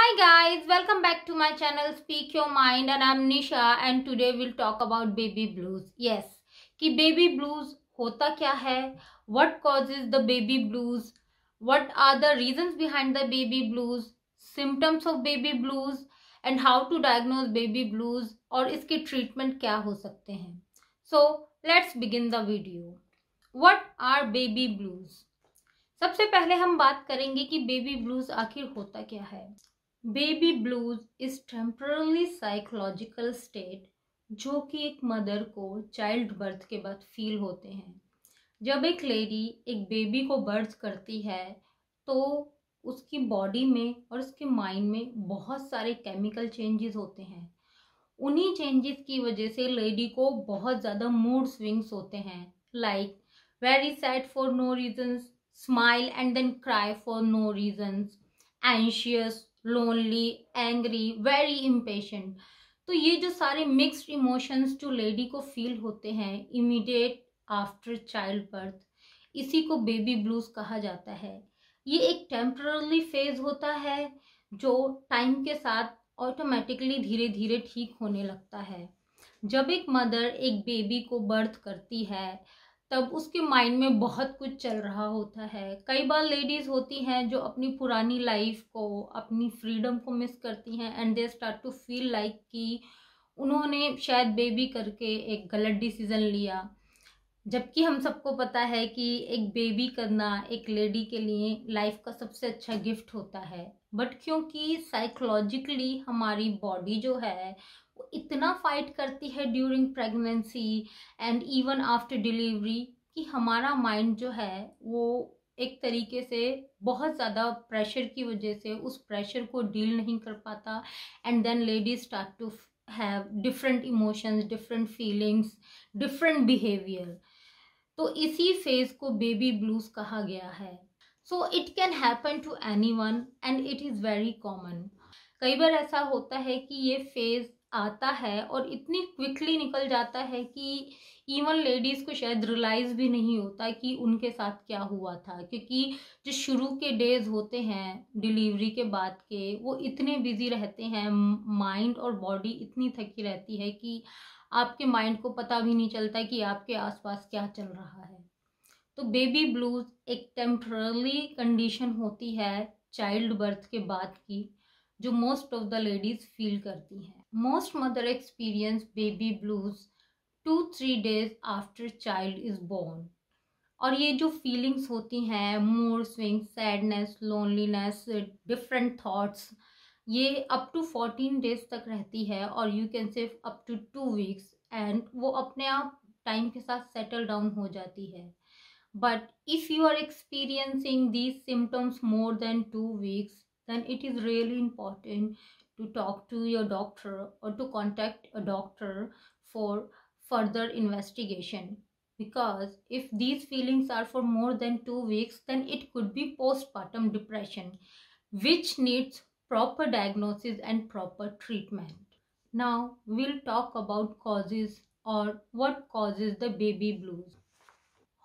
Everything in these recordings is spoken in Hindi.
Hi guys, welcome back to my channel Speak Your Mind and I'm Nisha and today we'll talk about baby blues. Yes, कि baby blues होता क्या है? What causes the baby blues? What are the reasons behind the baby blues? Symptoms of baby blues and how to diagnose baby blues और इसके treatment क्या हो सकते हैं? So let's begin the video. What are baby blues? सबसे पहले हम बात करेंगे कि बेबी ब्लूज आखिर होता क्या है। Baby blues is temporary psychological state जो कि एक मदर को चाइल्ड बर्थ के बाद फील होते हैं। जब एक लेडी एक बेबी को बर्थ करती है तो उसकी बॉडी में और उसके माइंड में बहुत सारे केमिकल चेंजेस होते हैं। उन्हीं चेंजेस की वजह से लेडी को बहुत ज़्यादा मूड स्विंग्स होते हैं, like very sad for no reasons, smile and then cry for no reasons, anxious, lonely, angry, very impatient। तो ये जो सारे मिक्स्ड इमोशंस जो लेडी को फील होते हैं इमीडिएट आफ्टर चाइल्ड बर्थ, इसी को बेबी ब्लूज कहा जाता है। ये एक टेम्पररी फेज होता है जो टाइम के साथ ऑटोमेटिकली धीरे धीरे ठीक होने लगता है। जब एक मदर एक बेबी को बर्थ करती है तब उसके माइंड में बहुत कुछ चल रहा होता है। कई बार लेडीज होती हैं जो अपनी पुरानी लाइफ को, अपनी फ्रीडम को मिस करती हैं and they start to feel like कि उन्होंने शायद बेबी करके एक गलत डिसीजन लिया। जबकि हम सबको पता है कि एक बेबी करना एक लेडी के लिए लाइफ का सबसे अच्छा गिफ्ट होता है, बट क्योंकि साइकोलॉजिकली हमारी बॉडी जो है वो इतना फाइट करती है during pregnancy and even after delivery कि हमारा माइंड जो है वो एक तरीके से बहुत ज़्यादा प्रेशर की वजह से उस प्रेशर को डील नहीं कर पाता and then ladies start to have different emotions, different feelings, different behaviour. तो इसी फेज को बेबी ब्लूज कहा गया है। So it can happen to anyone and it is very common. कई बार ऐसा होता है कि ये फेज आता है और इतनी क्विकली निकल जाता है कि इवन लेडीज़ को शायद रियलाइज़ भी नहीं होता कि उनके साथ क्या हुआ था, क्योंकि जो शुरू के डेज होते हैं डिलीवरी के बाद के वो इतने बिजी रहते हैं, माइंड और बॉडी इतनी थकी रहती है कि आपके माइंड को पता भी नहीं चलता कि आपके आसपास क्या चल रहा है। तो बेबी ब्लूज एक टेम्पररी कंडीशन होती है चाइल्ड बर्थ के बाद की, जो most of the ladies feel करती हैं। Most mother experience baby blues 2-3 days after child is born. और ये जो फीलिंग्स होती हैं, mood swing, sadness, loneliness, different thoughts, ये अप टू 14 days तक रहती है और you can say up to 2 weeks and वो अपने आप टाइम के साथ सेटल डाउन हो जाती है। But if you are experiencing these symptoms more than 2 weeks then it is really important to talk to your doctor or to contact a doctor for further investigation, because if these feelings are for more than 2 weeks then it could be postpartum depression which needs proper diagnosis and proper treatment. Now we'll talk about causes or what causes the baby blues.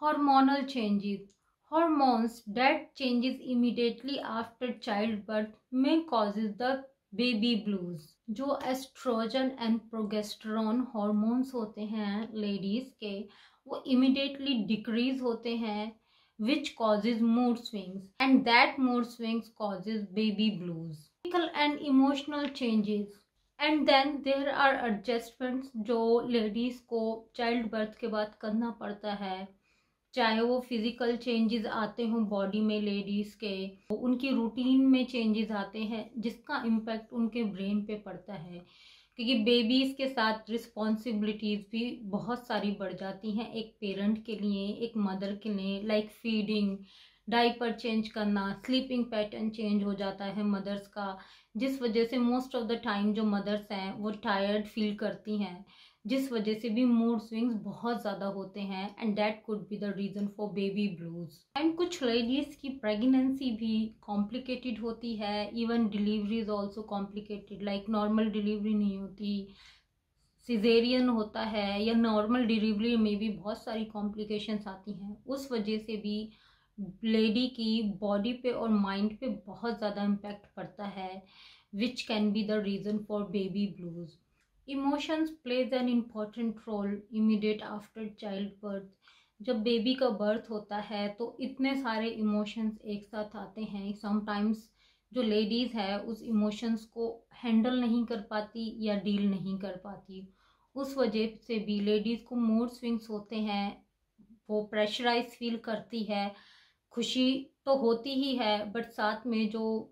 Hormonal changes. Hormones that changes immediately after childbirth may causes the baby blues। जो एस्ट्रोजन एंड प्रोगेस्टेरोन हॉर्मोन्स होते हैं लेडीज के, वो इमिडिएटली डिक्रीज होते हैं which causes mood swings and that mood swings causes baby blues। Physical and emotional changes and then there are adjustments जो लेडीज को चाइल्ड बर्थ के बाद करना पड़ता है, चाहे वो फिजिकल चेंजेस आते हों बॉडी में लेडीज़ के, उनकी रूटीन में चेंजेस आते हैं जिसका इम्पैक्ट उनके ब्रेन पे पड़ता है, क्योंकि बेबीज़ के साथ रिस्पॉन्सिबिलिटीज़ भी बहुत सारी बढ़ जाती हैं एक पेरेंट के लिए, एक मदर के लिए, लाइक फीडिंग, डायपर चेंज करना, स्लीपिंग पैटर्न चेंज हो जाता है मदर्स का, जिस वजह से मोस्ट ऑफ द टाइम जो मदर्स हैं वो टायर्ड फील करती हैं, जिस वजह से भी मूड स्विंग्स बहुत ज़्यादा होते हैं and that could be the reason for baby blues. And कुछ लेडीज़ की प्रेगनेंसी भी कॉम्प्लिकेटेड होती है, even delivery is also complicated, like normal delivery नहीं होती, सिजेरियन होता है, या नॉर्मल डिलीवरी में भी बहुत सारी कॉम्प्लिकेशंस आती हैं। उस वजह से भी लेडी की बॉडी पे और माइंड पे बहुत ज़्यादा इम्पैक्ट पड़ता है। which can be the reason for baby blues. Emotions plays an important role immediate after childbirth. जब बेबी का बर्थ होता है तो इतने सारे इमोशंस एक साथ आते हैं, समटाइम्स जो लेडीज़ है उस इमोशंस को हैंडल नहीं कर पाती या डील नहीं कर पाती। उस वजह से भी लेडीज़ को मूड स्विंग्स होते हैं, वो प्रेशराइज फील करती है। खुशी तो होती ही है, बट साथ में जो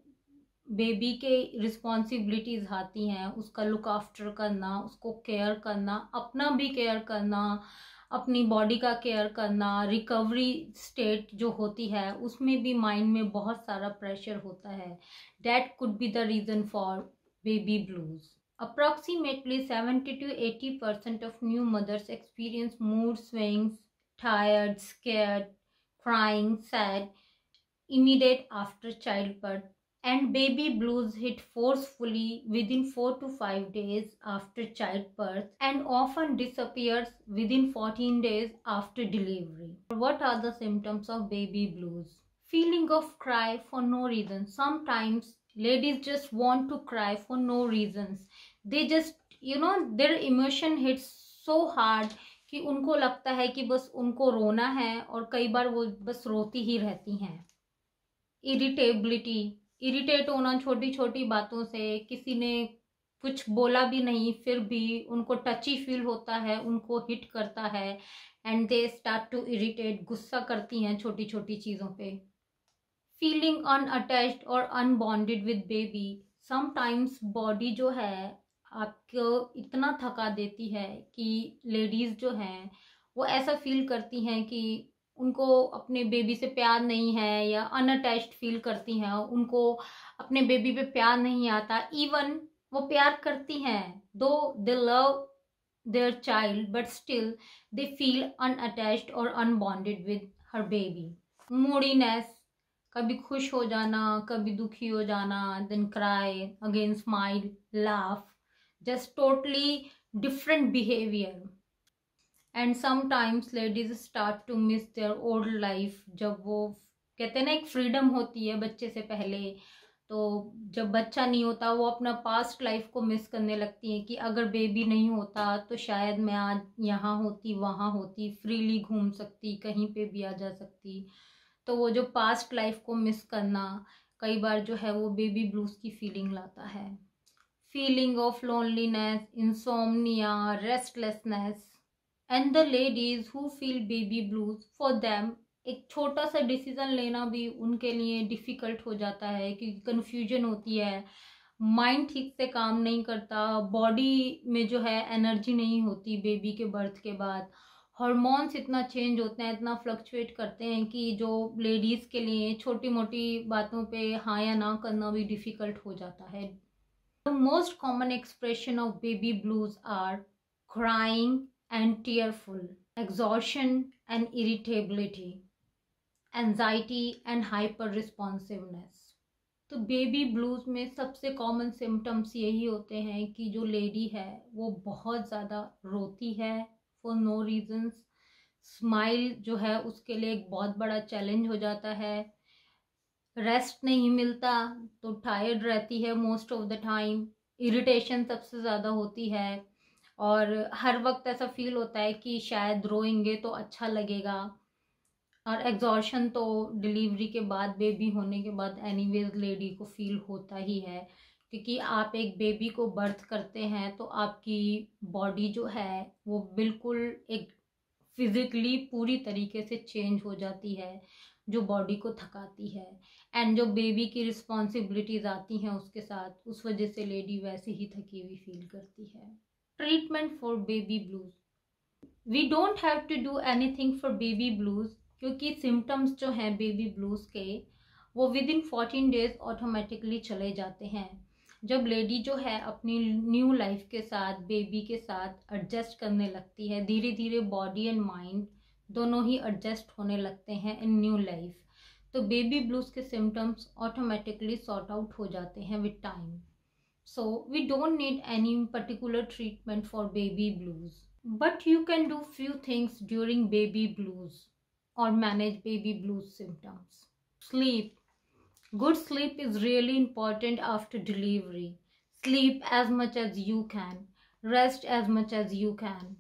बेबी के रिस्पॉन्सिबिलिटीज़ आती हैं, उसका लुक आफ्टर करना, उसको केयर करना, अपना भी केयर करना, अपनी बॉडी का केयर करना, रिकवरी स्टेट जो होती है उसमें भी माइंड में बहुत सारा प्रेशर होता है। That could be the reason for baby blues. Approximately 70 to 80% of new mothers experience mood swings, tired, scared, crying, sad, immediate after childbirth, and baby blues hit forcefully within 4 to 5 days after childbirth and often disappears within 14 days after delivery. What are the symptoms of baby blues? Feeling of cry for no reason. Sometimes ladies just want to cry for no reasons. They just, their emotion hits so hard कि उनको लगता है कि बस उनको रोना है, और कई बार वो बस रोती ही रहती हैं। इरिटेबिलिटी, इरिटेट होना छोटी छोटी बातों से, किसी ने कुछ बोला भी नहीं फिर भी उनको टची फील होता है, उनको हिट करता है, and they start to irritate, गुस्सा करती हैं छोटी छोटी चीज़ों पे। फीलिंग अनअटैच्ड और unbonded with baby. Sometimes body जो है आपको इतना थका देती है कि लेडीज़ जो हैं वो ऐसा फील करती हैं कि उनको अपने बेबी से प्यार नहीं है, या अनअटैच्ड फील करती हैं, उनको अपने बेबी पे प्यार नहीं आता। इवन वो प्यार करती हैं, though they love their child, but still they feel unattached और unbonded with her baby. Moodiness, कभी खुश हो जाना, कभी दुखी हो जाना, then cry, again smile, laugh, just totally different behaviour. And sometimes ladies start to miss their old life. जब वो कहते हैं ना, एक फ्रीडम होती है बच्चे से पहले, तो जब बच्चा नहीं होता वो अपना पास्ट लाइफ को मिस करने लगती हैं कि अगर बेबी नहीं होता तो शायद मैं आज यहाँ होती, वहाँ होती, फ्रीली घूम सकती, कहीं पे भी आ जा सकती। तो वो जो पास्ट लाइफ को मिस करना कई बार जो है वो बेबी ब्लूज की फीलिंग लाता है। Feeling of loneliness, insomnia, restlessness. And the ladies who feel baby blues, for them एक छोटा सा डिसीजन लेना भी उनके लिए डिफ़िकल्ट हो जाता है, क्योंकि कन्फ्यूजन होती है, माइंड ठीक से काम नहीं करता, बॉडी में जो है एनर्जी नहीं होती बेबी के बर्थ के बाद, हार्मोन्स इतना चेंज होते हैं, इतना फ्लक्चुएट करते हैं कि जो लेडीज़ के लिए छोटी मोटी बातों पे हाँ या ना करना भी डिफ़िकल्ट हो जाता है। The most common expression of baby blues are crying and tearful, exhaustion and irritability, anxiety and hyper responsiveness। तो बेबी ब्लूज में सबसे कॉमन सिम्टम्स यही होते हैं कि जो लेडी है वो बहुत ज़्यादा रोती है फॉर नो रीजंस। स्माइल जो है उसके लिए एक बहुत बड़ा चैलेंज हो जाता है। रेस्ट नहीं मिलता तो टायर्ड रहती है most of the time. Irritation सबसे ज़्यादा होती है, और हर वक्त ऐसा फील होता है कि शायद रोएंगे तो अच्छा लगेगा। और एग्जॉर्शन तो डिलीवरी के बाद, बेबी होने के बाद एनीवेज लेडी को फील होता ही है, क्योंकि आप एक बेबी को बर्थ करते हैं तो आपकी बॉडी जो है वो बिल्कुल एक फिजिकली पूरी तरीके से चेंज हो जाती है, जो बॉडी को थकाती है। एंड जो बेबी की रिस्पॉन्सिबिलिटीज़ आती हैं उसके साथ, उस वजह से लेडी वैसे ही थकी हुई फील करती है। Treatment for baby blues, we don't have to do anything for baby blues, क्योंकि सिम्टम्स जो हैं बेबी ब्लूज के वो विद इन 14 डेज ऑटोमेटिकली चले जाते हैं। जब लेडी जो है अपनी न्यू लाइफ के साथ, बेबी के साथ एडजस्ट करने लगती है, धीरे धीरे बॉडी एंड माइंड दोनों ही एडजस्ट होने लगते हैं इन न्यू लाइफ, तो बेबी ब्लूज के सिम्टम्स ऑटोमेटिकली सॉर्ट आउट हो जाते हैं with time. So we don't need any particular treatment for baby blues, but you can do few things during baby blues or manage baby blues symptoms. Sleep. Good sleep is really important after delivery. Sleep as much as you can. Rest as much as you can.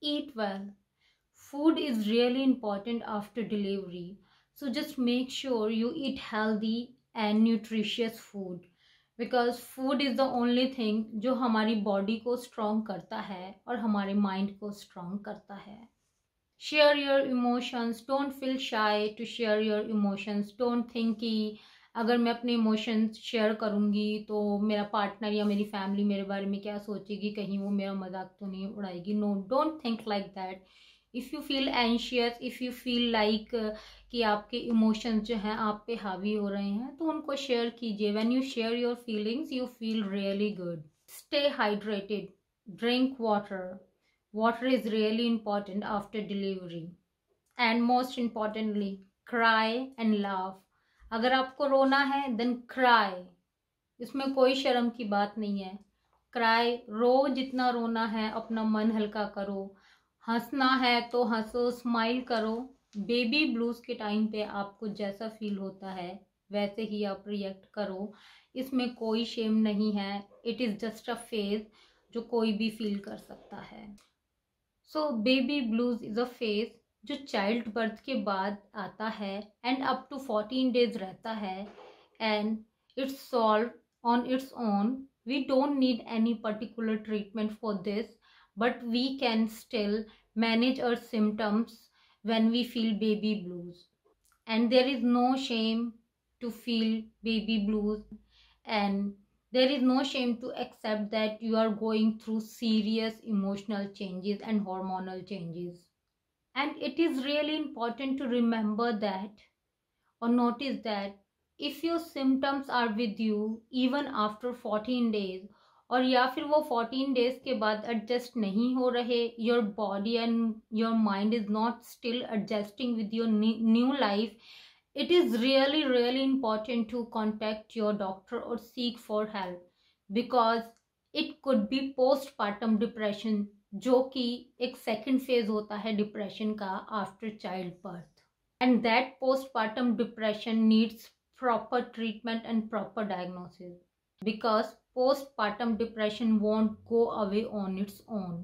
Eat well. Food is really important after delivery. So just make sure you eat healthy and nutritious food. Because food is the only thing जो हमारी body को strong करता है और हमारे mind को strong करता है. Share your emotions. Don't feel shy to share your emotions. Don't think कि अगर मैं अपने इमोशंस शेयर करूँगी तो मेरा पार्टनर या मेरी फैमिली मेरे बारे में क्या सोचेगी, कहीं वो मेरा मजाक तो नहीं उड़ाएगी. No, don't think like that. If you feel anxious, if you feel like कि आपके इमोशंस जो हैं आप पे हावी हो रहे हैं, तो उनको शेयर कीजिए. When you share your feelings you feel really good. Stay hydrated. Drink water. Water is really important after delivery. And most importantly, cry and laugh. अगर आपको रोना है then cry. इसमें कोई शर्म की बात नहीं है. Cry, रो जितना रोना है, अपना मन हल्का करो. हंसना है तो हंसो, स्माइल करो. बेबी ब्लूज के टाइम पे आपको जैसा फील होता है वैसे ही आप रिएक्ट करो. इसमें कोई शेम नहीं है. It is just a phase जो कोई भी फील कर सकता है. So baby blues is a phase जो चाइल्ड बर्थ के बाद आता है एंड अप टू 14 डेज रहता है and it's solve on its own. We don't need any particular treatment for this, but we can still manage our symptoms when we feel baby blues. And there is no shame to feel baby blues, and there is no shame to accept that you are going through serious emotional changes and hormonal changes. And it is really important to remember that or notice that if your symptoms are with you even after 14 days और या फिर वो 14 डेज के बाद एडजस्ट नहीं हो रहे, your body and your mind is not still adjusting with your new life, it is really really important to contact your doctor और seek for help. Because it could be post partum depression, जो कि एक सेकेंड फेज होता है डिप्रेशन का after child birth. And that postpartum depression needs proper treatment and proper diagnosis, because postpartum depression won't go away on its own.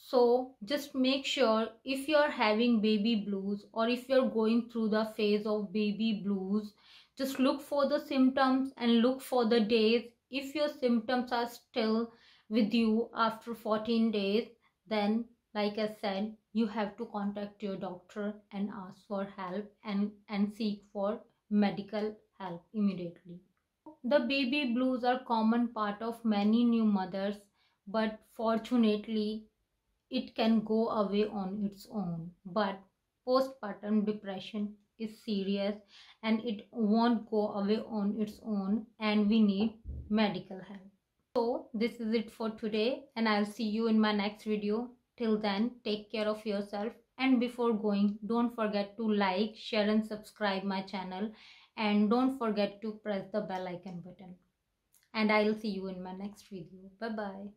So just make sure if you're having baby blues or if you're going through the phase of baby blues, just look for the symptoms and look for the days. If your symptoms are still with you after 14 days, then like I said, you have to contact your doctor and ask for help and seek for medical help immediately. The baby blues are common part of many new mothers, but fortunately it can go away on its own. But postpartum depression is serious and it won't go away on its own, and we need medical help. So this is it for today, and I'll see you in my next video. Till then, take care of yourself, and before going, don't forget to like, share and subscribe my channel, and don't forget to press the bell icon button. And I'll see you in my next video. Bye bye.